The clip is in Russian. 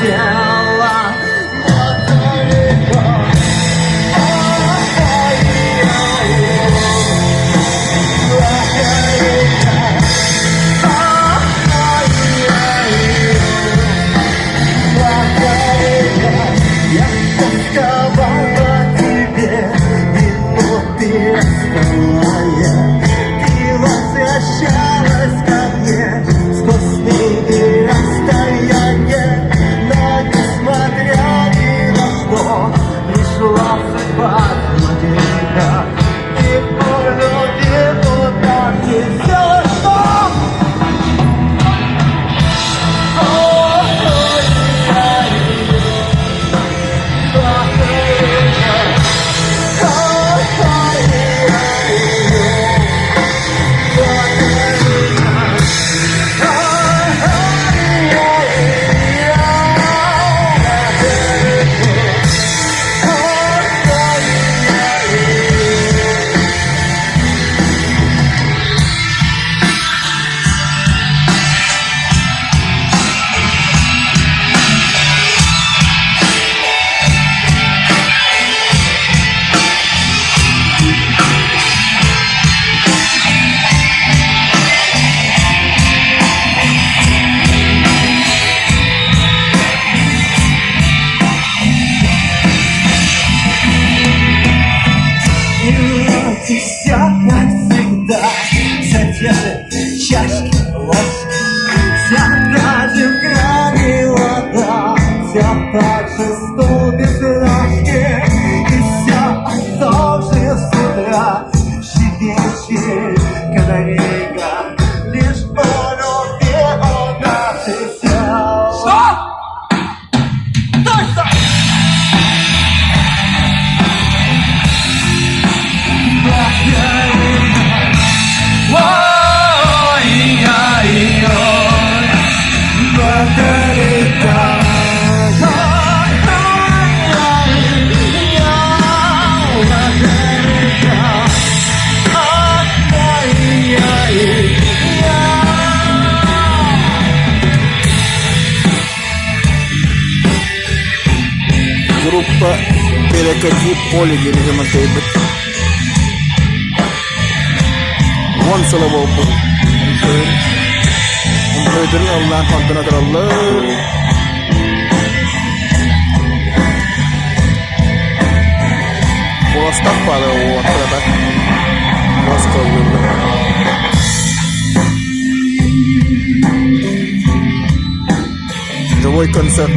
тело. Все как всегда, все те же чашки, ложки, вся та же в кране вода, все так же стул без ножки, и все о том же с утра, щебечет канарейка, лишь о любви о наших тел. Стоп! Стой, стой! Группа «Перекати поле» деревянный тейбл. One syllable. Umbrella Allah kontinental Allah. Была стопада вот это. Рассказываю. Живой концерт.